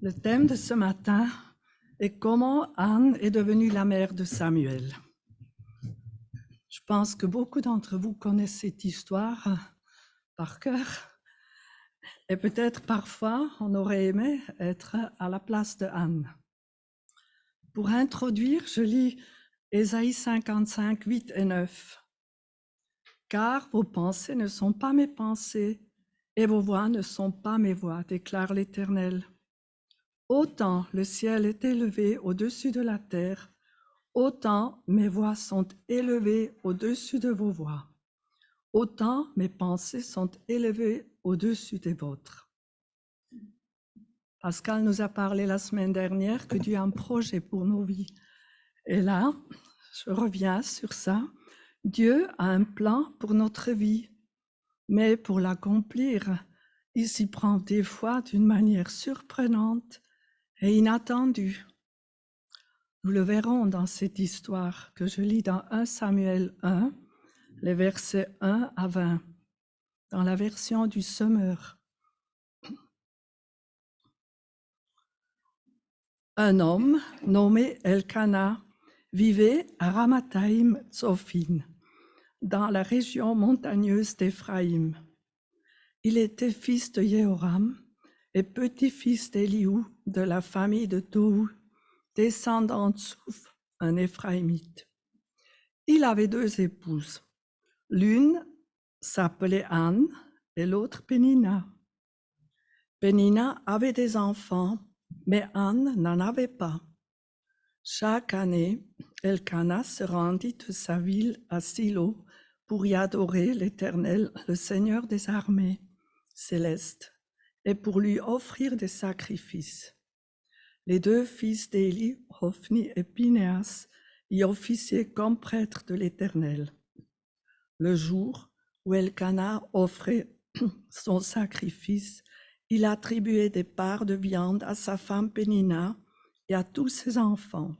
Le thème de ce matin est comment Anne est devenue la mère de Samuel. Je pense que beaucoup d'entre vous connaissent cette histoire par cœur et peut-être parfois on aurait aimé être à la place de Anne. Pour introduire, je lis Ésaïe 55, 8 et 9. « Car vos pensées ne sont pas mes pensées et vos voix ne sont pas mes voix, déclare l'Éternel. Autant le ciel est élevé au-dessus de la terre, autant mes voix sont élevées au-dessus de vos voix. Autant mes pensées sont élevées au-dessus des vôtres. » Pascal nous a parlé la semaine dernière que Dieu a un projet pour nos vies. Et là, je reviens sur ça. Dieu a un plan pour notre vie, mais pour l'accomplir, il s'y prend des fois d'une manière surprenante et inattendue. Nous le verrons dans cette histoire que je lis dans 1 Samuel 1, les versets 1 à 20, dans la version du Semeur. Un homme nommé Elkana vivait à Ramathaïm Tsophine, dans la région montagneuse d'Éphraïm. Il était fils de Jéhoram et petit-fils d'Éliou de la famille de Tohu, descendant de Souf, un Éphraïmite. Il avait 2 épouses. L'une s'appelait Anne et l'autre Pénina. Pénina avait des enfants, mais Anne n'en avait pas. Chaque année, Elkana se rendit de sa ville à Silo pour y adorer l'Éternel, le Seigneur des armées célestes, et pour lui offrir des sacrifices. Les 2 fils d'Éli, Hophni et Pinéas, y officiaient comme prêtres de l'Éternel. Le jour où Elkana offrait son sacrifice, il attribuait des parts de viande à sa femme Pénina et à tous ses enfants.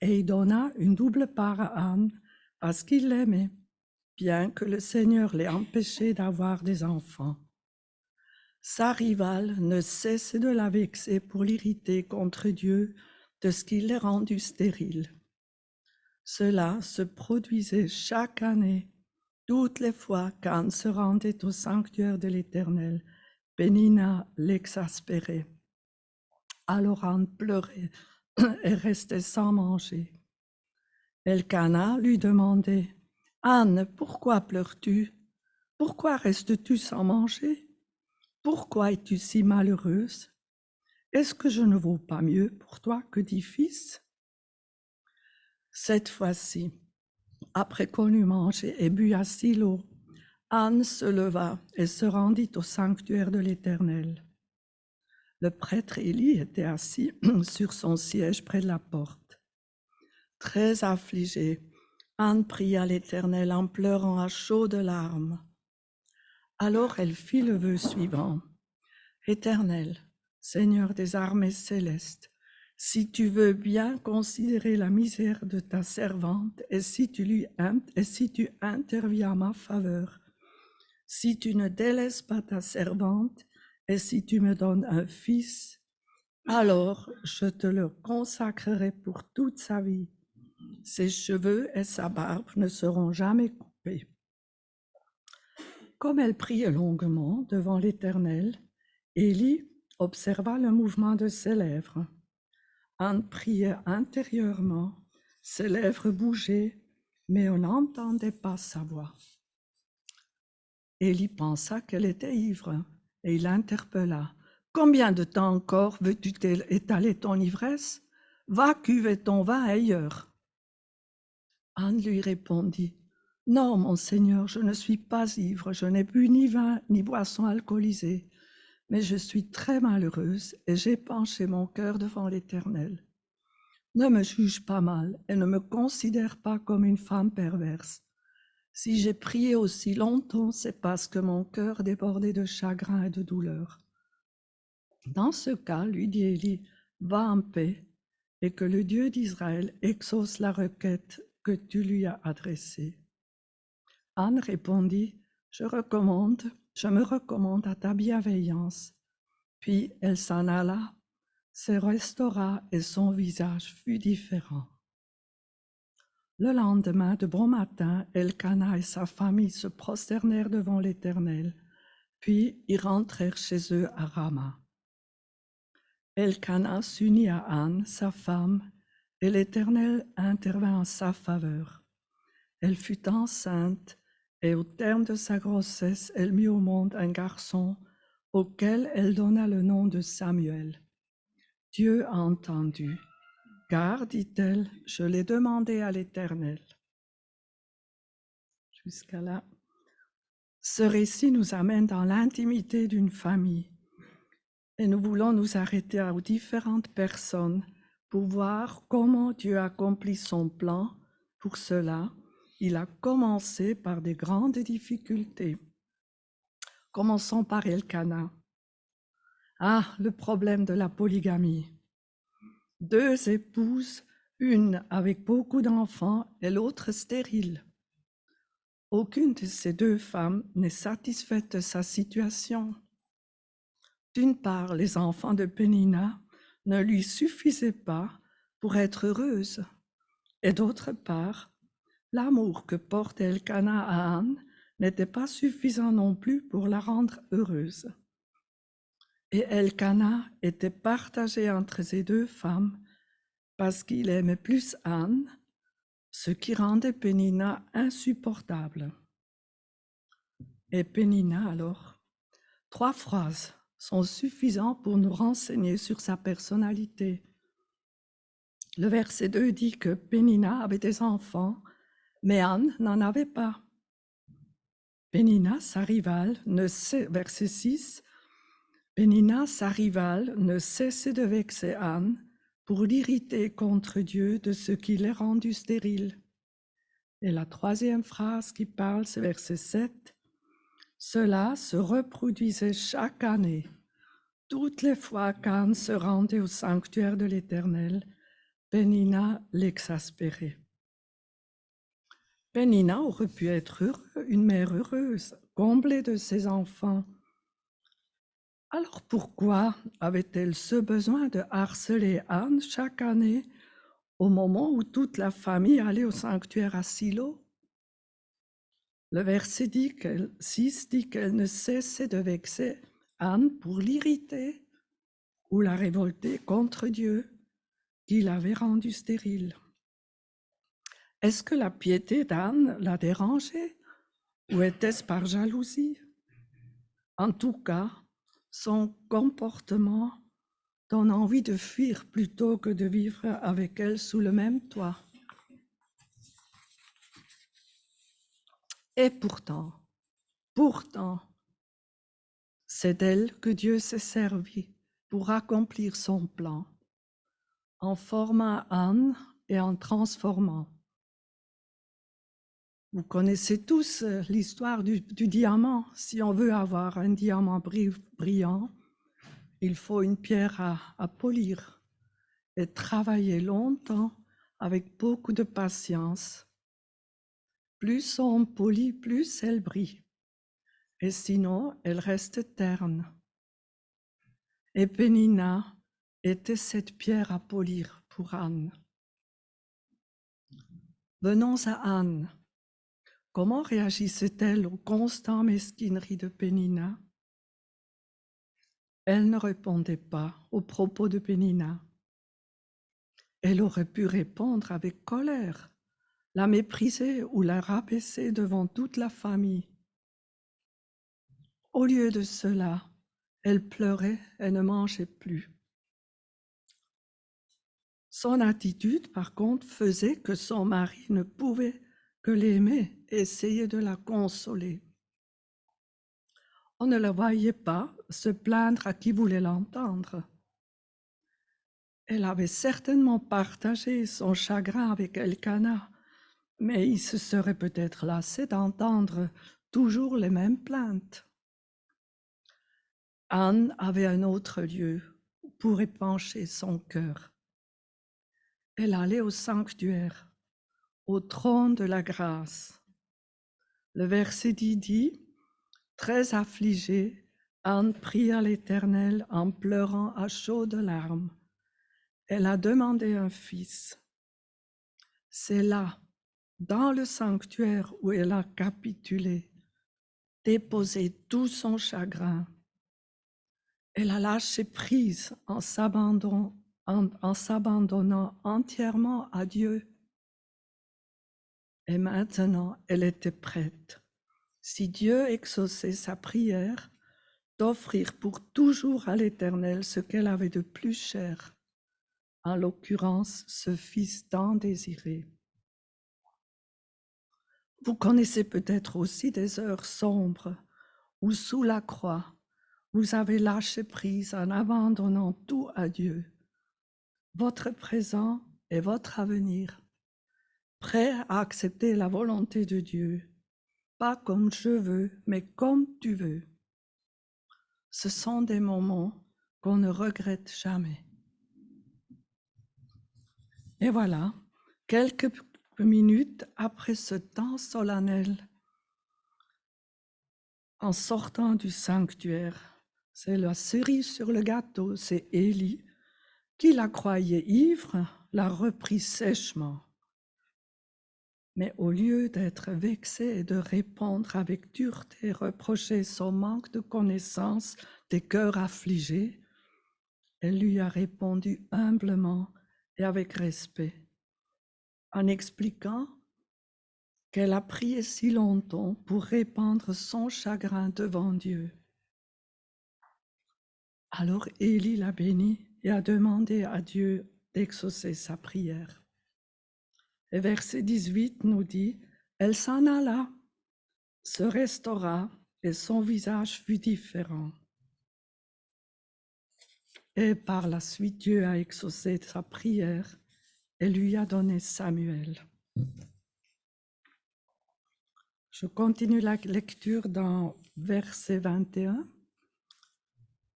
Et il donna une double part à Anne parce qu'il l'aimait, bien que le Seigneur l'ait empêché d'avoir des enfants. Sa rivale ne cessait de la vexer pour l'irriter contre Dieu de ce qu'il l'ait rendu stérile. Cela se produisait chaque année, toutes les fois qu'Anne se rendait au sanctuaire de l'Éternel. Pénina l'exaspérait. Alors Anne pleurait et restait sans manger. Elkana lui demandait : « Anne, pourquoi pleures-tu? Pourquoi restes-tu sans manger? Pourquoi es-tu si malheureuse? Est-ce que je ne vaux pas mieux pour toi que 10 fils? » Cette fois-ci, après qu'on eut mangé et bu à Silo, Anne se leva et se rendit au sanctuaire de l'Éternel. Le prêtre Élie était assis sur son siège près de la porte. Très affligée, Anne pria l'Éternel en pleurant à chaudes larmes. Alors elle fit le vœu suivant : « Éternel, Seigneur des armées célestes, si tu veux bien considérer la misère de ta servante et si tu interviens en ma faveur, si tu ne délaisses pas ta servante et si tu me donnes un fils, alors je te le consacrerai pour toute sa vie. Ses cheveux et sa barbe ne seront jamais coupés. » Comme elle priait longuement devant l'Éternel, Élie observa le mouvement de ses lèvres. Anne priait intérieurement, ses lèvres bougeaient, mais on n'entendait pas sa voix. Élie pensa qu'elle était ivre et il l'interpella. « Combien de temps encore veux-tu étaler ton ivresse? Va cuver ton vin ailleurs. » Anne lui répondit : « Non, mon Seigneur, je ne suis pas ivre, je n'ai bu ni vin ni boisson alcoolisée, mais je suis très malheureuse et j'ai penché mon cœur devant l'Éternel. Ne me juge pas mal et ne me considère pas comme une femme perverse. Si j'ai prié aussi longtemps, c'est parce que mon cœur débordait de chagrin et de douleur. » Dans ce cas, lui dit Élie, va en paix et que le Dieu d'Israël exauce la requête que tu lui as adressée. Anne répondit, je me recommande à ta bienveillance. Puis elle s'en alla, se restaura et son visage fut différent. Le lendemain, de bon matin, Elkana et sa famille se prosternèrent devant l'Éternel, puis ils rentrèrent chez eux à Rama. Elkana s'unit à Anne, sa femme, et l'Éternel intervint en sa faveur. Elle fut enceinte, et au terme de sa grossesse, elle mit au monde un garçon, auquel elle donna le nom de Samuel. Dieu a entendu, car, dit-elle, je l'ai demandé à l'Éternel. Jusqu'à là. Ce récit nous amène dans l'intimité d'une famille, et nous voulons nous arrêter aux différentes personnes pour voir comment Dieu accomplit son plan. Pour cela, il a commencé par des grandes difficultés. Commençons par Elkana. Le problème de la polygamie. 2 épouses, une avec beaucoup d'enfants et l'autre stérile. Aucune de ces 2 femmes n'est satisfaite de sa situation. D'une part, les enfants de Pénina ne lui suffisaient pas pour être heureuse, et d'autre part, l'amour que porte Elkana à Anne n'était pas suffisant non plus pour la rendre heureuse. Et Elkana était partagé entre ces 2 femmes parce qu'il aimait plus Anne, ce qui rendait Pénina insupportable. Et Pénina alors, 3 phrases sont suffisantes pour nous renseigner sur sa personnalité. Le verset 2 dit que Pénina avait des enfants, mais Anne n'en avait pas. Pénina, sa rivale, verset 6, Pénina, sa rivale, ne cessait de vexer Anne pour l'irriter contre Dieu de ce qui l'ait rendue stérile. Et la 3e phrase qui parle, c'est verset 7. Cela se reproduisait chaque année. Toutes les fois qu'Anne se rendait au sanctuaire de l'Éternel, Pénina l'exaspérait. Pénina aurait pu être une mère heureuse, comblée de ses enfants. Alors pourquoi avait-elle ce besoin de harceler Anne chaque année au moment où toute la famille allait au sanctuaire à Silo? Le verset 6 dit qu'elle ne cessait de vexer Anne pour l'irriter ou la révolter contre Dieu qui l'avait rendue stérile. Est-ce que la piété d'Anne la dérangeait ou était-ce par jalousie? En tout cas, son comportement donne envie de fuir plutôt que de vivre avec elle sous le même toit. Et pourtant, c'est d'elle que Dieu s'est servi pour accomplir son plan, en formant Anne et en transformant. Vous connaissez tous l'histoire du diamant. Si on veut avoir un diamant brillant, il faut une pierre à polir et travailler longtemps avec beaucoup de patience. Plus on polit, plus elle brille. Et sinon, elle reste terne. Et Pénina était cette pierre à polir pour Anne. Venons à Anne. Comment réagissait-elle aux constantes mesquineries de Pénina? Elle ne répondait pas aux propos de Pénina. Elle aurait pu répondre avec colère, la mépriser ou la rabaisser devant toute la famille. Au lieu de cela, elle pleurait et ne mangeait plus. Son attitude, par contre, faisait que son mari ne pouvait que l'aimer et essayer de la consoler. On ne la voyait pas se plaindre à qui voulait l'entendre. Elle avait certainement partagé son chagrin avec Elkana, mais il se serait peut-être lassé d'entendre toujours les mêmes plaintes. Anne avait un autre lieu pour épancher son cœur. Elle allait au sanctuaire, au trône de la grâce. Le verset 10 dit, très affligée, Anne pria l'Éternel en pleurant à chaudes larmes Elle a demandé un fils. C'est là, dans le sanctuaire, où elle a capitulé, déposé tout son chagrin. Elle a lâché prise en s'abandonnant entièrement à Dieu. Et maintenant, elle était prête, si Dieu exauçait sa prière, d'offrir pour toujours à l'Éternel ce qu'elle avait de plus cher, en l'occurrence ce fils tant désiré. Vous connaissez peut-être aussi des heures sombres où sous la croix, vous avez lâché prise en abandonnant tout à Dieu, votre présent et votre avenir, prêt à accepter la volonté de Dieu, pas comme je veux, mais comme tu veux. Ce sont des moments qu'on ne regrette jamais. Et voilà, quelques minutes après ce temps solennel, en sortant du sanctuaire, c'est la cerise sur le gâteau, c'est Élie, qui la croyait ivre, l'a repris sèchement. Mais au lieu d'être vexée et de répondre avec dureté, reprocher son manque de connaissance des cœurs affligés, elle lui a répondu humblement et avec respect, en expliquant qu'elle a prié si longtemps pour répandre son chagrin devant Dieu. Alors Élie l'a bénie et a demandé à Dieu d'exaucer sa prière. Et verset 18 nous dit, elle s'en alla, se restaura et son visage fut différent. Et par la suite, Dieu a exaucé sa prière et lui a donné Samuel. Je continue la lecture dans verset 21.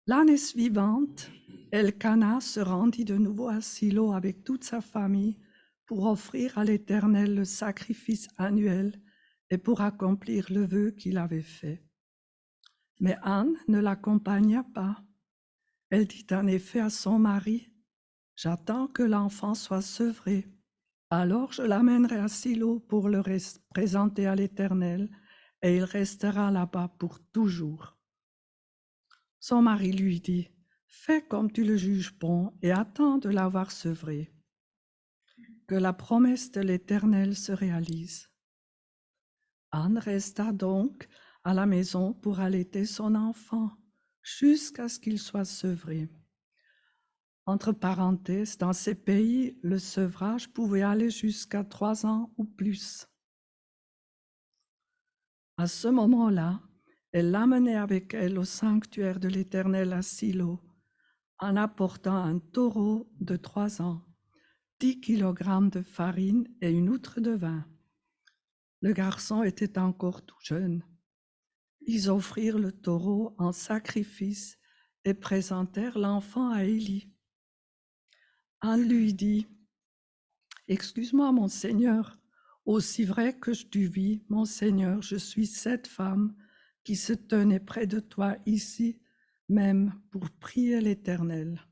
L'année suivante, Elkana se rendit de nouveau à Silo avec toute sa famille pour offrir à l'Éternel le sacrifice annuel et pour accomplir le vœu qu'il avait fait. Mais Anne ne l'accompagna pas. Elle dit en effet à son mari, « J'attends que l'enfant soit sevré. Alors je l'amènerai à Silo pour le présenter à l'Éternel, et il restera là-bas pour toujours. » Son mari lui dit, « Fais comme tu le juges bon et attends de l'avoir sevré, que la promesse de l'Éternel se réalise. » Anne resta donc à la maison pour allaiter son enfant jusqu'à ce qu'il soit sevré. Entre parenthèses, dans ces pays, le sevrage pouvait aller jusqu'à 3 ans ou plus. À ce moment-là, elle l'amenait avec elle au sanctuaire de l'Éternel à Silo, en apportant un taureau de 3 ans, 10 kilogrammes de farine et une outre de vin. Le garçon était encore tout jeune. Ils offrirent le taureau en sacrifice et présentèrent l'enfant à Élie. Anne lui dit, « Excuse-moi, mon Seigneur, aussi vrai que tu vis, mon Seigneur, je suis cette femme qui se tenait près de toi ici, même pour prier l'Éternel.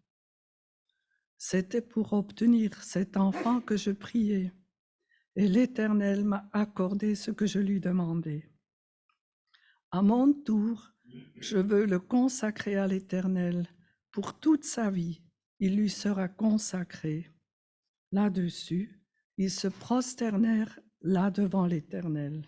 C'était pour obtenir cet enfant que je priais, et l'Éternel m'a accordé ce que je lui demandais. À mon tour, je veux le consacrer à l'Éternel pour toute sa vie. Il lui sera consacré. » Là-dessus, ils se prosternèrent là devant l'Éternel.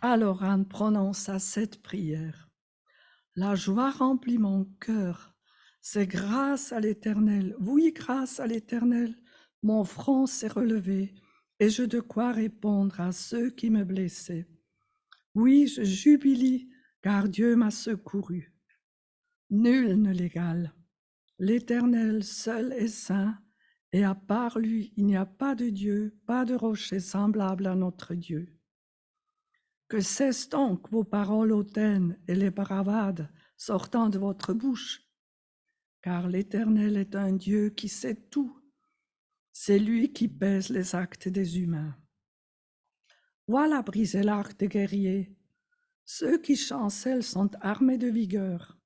Alors Anne prononça cette prière. « La joie remplit mon cœur. C'est grâce à l'Éternel. Oui, grâce à l'Éternel, mon front s'est relevé et j'ai de quoi répondre à ceux qui me blessaient. Oui, je jubile, car Dieu m'a secouru. Nul ne l'égale. L'Éternel seul est saint, et à part lui, il n'y a pas de Dieu, pas de rocher semblable à notre Dieu. Que cessent donc vos paroles hautaines et les bravades sortant de votre bouche, car l'Éternel est un Dieu qui sait tout. C'est lui qui pèse les actes des humains. Voilà briser l'arc des guerriers. Ceux qui chancellent sont armés de vigueur.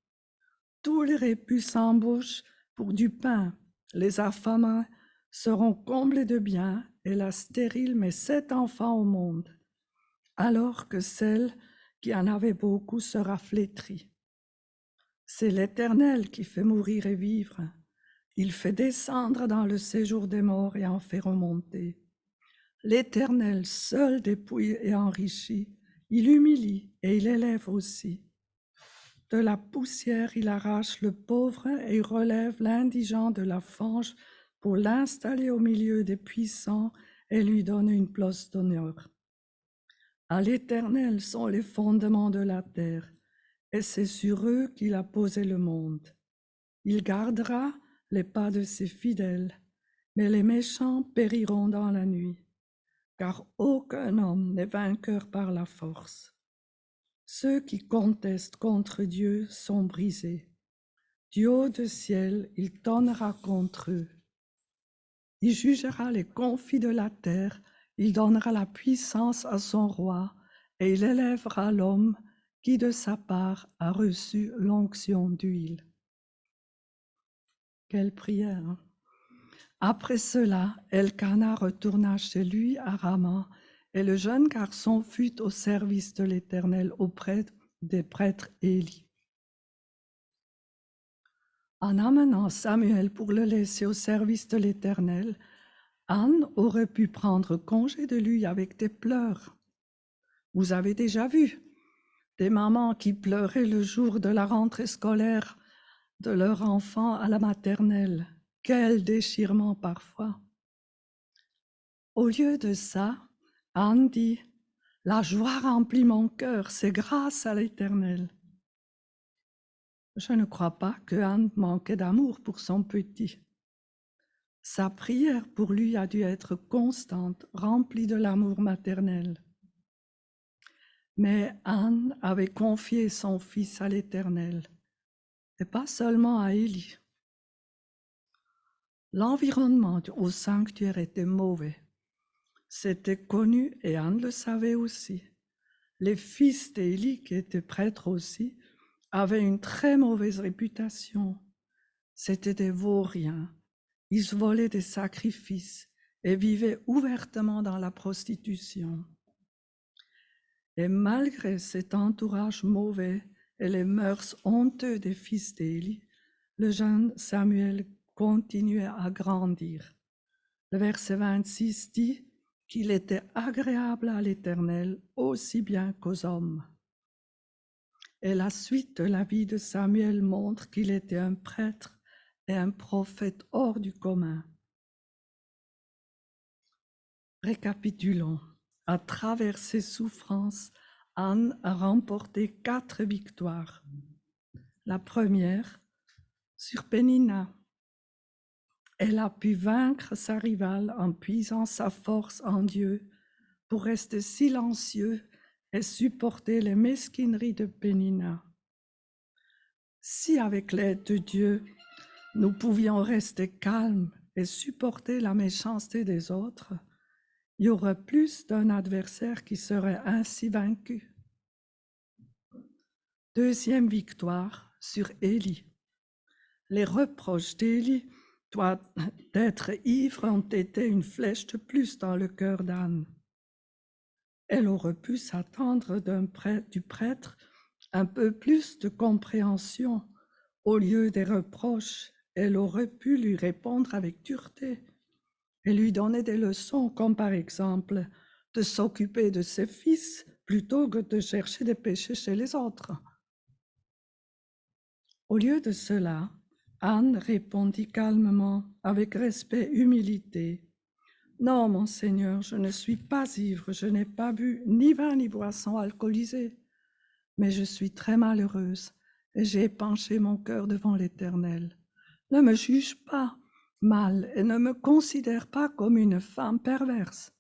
Tous les répus s'embauchent pour du pain. Les affamés seront comblés de biens et la stérile met 7 enfants au monde, alors que celle qui en avait beaucoup sera flétrie. C'est l'Éternel qui fait mourir et vivre. Il fait descendre dans le séjour des morts et en fait remonter. L'Éternel seul dépouille et enrichit. Il humilie et il élève aussi. De la poussière, il arrache le pauvre et il relève l'indigent de la fange pour l'installer au milieu des puissants et lui donner une place d'honneur. À l'Éternel sont les fondements de la terre, et c'est sur eux qu'il a posé le monde. Il gardera les pas de ses fidèles, mais les méchants périront dans la nuit, car aucun homme n'est vainqueur par la force. Ceux qui contestent contre Dieu sont brisés. Du haut du ciel, il tonnera contre eux. Il jugera les conflits de la terre, il donnera la puissance à son roi, et il élèvera l'homme qui de sa part a reçu l'onction d'huile. Quelle prière! Hein? Après cela, Elkana retourna chez lui à Rama, et le jeune garçon fut au service de l'Éternel auprès des prêtres Élie. En amenant Samuel pour le laisser au service de l'Éternel, Anne aurait pu prendre congé de lui avec des pleurs. Vous avez déjà vu des mamans qui pleuraient le jour de la rentrée scolaire de leur enfant à la maternelle. Quel déchirement parfois! Au lieu de ça, Anne dit « La joie remplit mon cœur, c'est grâce à l'Éternel. » Je ne crois pas que Anne manquait d'amour pour son petit. Sa prière pour lui a dû être constante, remplie de l'amour maternel. Mais Anne avait confié son fils à l'Éternel, et pas seulement à Élie. L'environnement au sanctuaire était mauvais. C'était connu et Anne le savait aussi. Les fils d'Élie, qui étaient prêtres aussi, avaient une très mauvaise réputation. C'étaient des vauriens. Ils volaient des sacrifices et vivaient ouvertement dans la prostitution. Et malgré cet entourage mauvais et les mœurs honteux des fils d'Élie, le jeune Samuel continuait à grandir. Le verset 26 dit qu'il était agréable à l'Éternel aussi bien qu'aux hommes. Et la suite de la vie de Samuel montre qu'il était un prêtre et un prophète hors du commun. Récapitulons. À travers ses souffrances, Anne a remporté 4 victoires. La première, sur Pénina. Elle a pu vaincre sa rivale en puisant sa force en Dieu pour rester silencieux et supporter les mesquineries de Pénina. Si avec l'aide de Dieu, nous pouvions rester calmes et supporter la méchanceté des autres, il y aurait plus d'un adversaire qui serait ainsi vaincu. Deuxième victoire sur Élie. Les reproches d'Élie d'être ivre ont été une flèche de plus dans le cœur d'Anne. Elle aurait pu s'attendre du prêtre un peu plus de compréhension. Au lieu des reproches, elle aurait pu lui répondre avec dureté et lui donner des leçons, comme par exemple de s'occuper de ses fils plutôt que de chercher des péchés chez les autres. Au lieu de cela, Anne répondit calmement, avec respect et humilité. « Non, mon Seigneur, je ne suis pas ivre, je n'ai pas bu ni vin ni boisson alcoolisée, mais je suis très malheureuse et j'ai penché mon cœur devant l'Éternel. Ne me juge pas mal et ne me considère pas comme une femme perverse.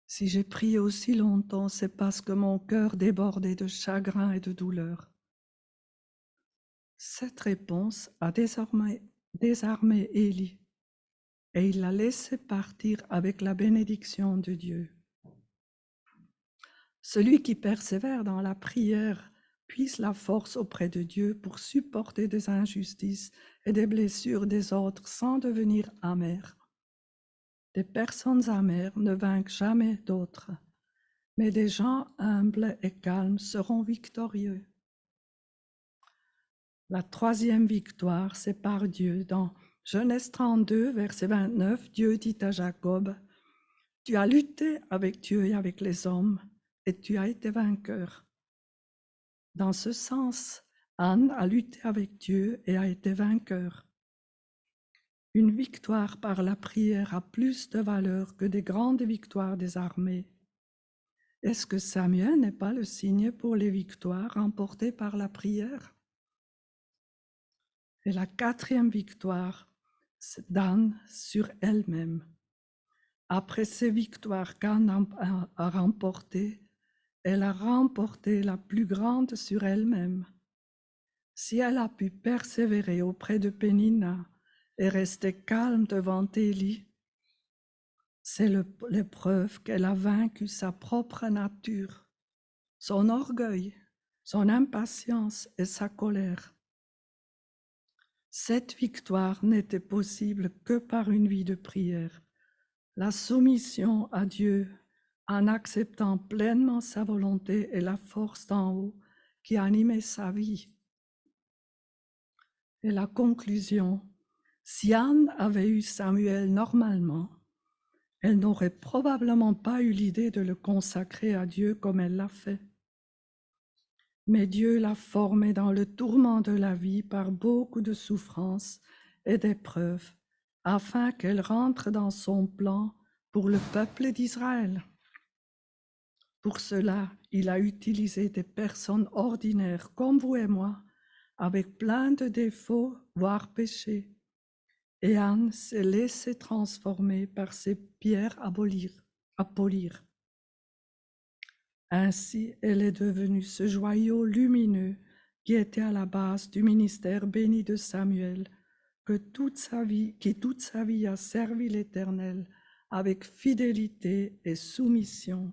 Si j'ai prié aussi longtemps, c'est parce que mon cœur débordait de chagrin et de douleur. » Cette réponse a désarmé Élie et il l'a laissé partir avec la bénédiction de Dieu. Celui qui persévère dans la prière puise la force auprès de Dieu pour supporter des injustices et des blessures des autres sans devenir amères. Des personnes amères ne vainquent jamais d'autres, mais des gens humbles et calmes seront victorieux. La troisième victoire, c'est par Dieu. Dans Genèse 32, verset 29, Dieu dit à Jacob, « Tu as lutté avec Dieu et avec les hommes, et tu as été vainqueur. » Dans ce sens, Anne a lutté avec Dieu et a été vainqueur. Une victoire par la prière a plus de valeur que des grandes victoires des armées. Est-ce que Samuel n'est pas le signe pour les victoires remportées par la prière? Et la quatrième victoire, c'est d'Anne sur elle-même. Après ces victoires qu'Anne a remportées, elle a remporté la plus grande sur elle-même. Si elle a pu persévérer auprès de Pénina et rester calme devant Élie, c'est l'épreuve qu'elle a vaincu sa propre nature, son orgueil, son impatience et sa colère. Cette victoire n'était possible que par une vie de prière, la soumission à Dieu en acceptant pleinement sa volonté et la force d'en haut qui animait sa vie. Et la conclusion, si Anne avait eu Samuel normalement, elle n'aurait probablement pas eu l'idée de le consacrer à Dieu comme elle l'a fait. Mais Dieu l'a formée dans le tourment de la vie par beaucoup de souffrances et d'épreuves, afin qu'elle rentre dans son plan pour le peuple d'Israël. Pour cela, il a utilisé des personnes ordinaires comme vous et moi, avec plein de défauts, voire péchés. Et Anne s'est laissée transformer par ces pierres à polir. Ainsi, elle est devenue ce joyau lumineux qui était à la base du ministère béni de Samuel, qui toute sa vie a servi l'Éternel avec fidélité et soumission.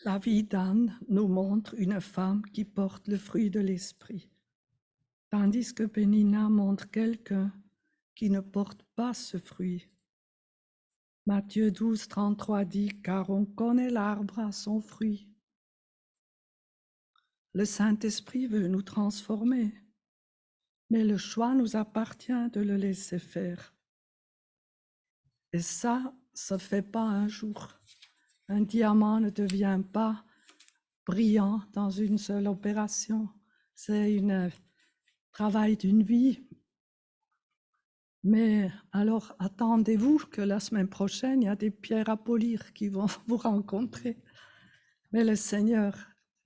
La vie d'Anne nous montre une femme qui porte le fruit de l'esprit, tandis que Pénina montre quelqu'un qui ne porte pas ce fruit. Matthieu 12, 33 dit « Car on connaît l'arbre à son fruit ». Le Saint-Esprit veut nous transformer, mais le choix nous appartient de le laisser faire. Et ça ne se fait pas un jour. Un diamant ne devient pas brillant dans une seule opération. C'est un travail d'une vie. Mais alors, attendez-vous que la semaine prochaine, il y a des pierres à polir qui vont vous rencontrer. Mais le Seigneur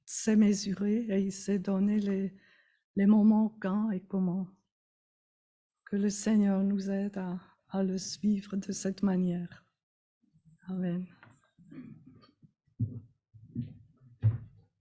sait mesurer et il sait donner les moments quand et comment. Que le Seigneur nous aide à le suivre de cette manière. Amen.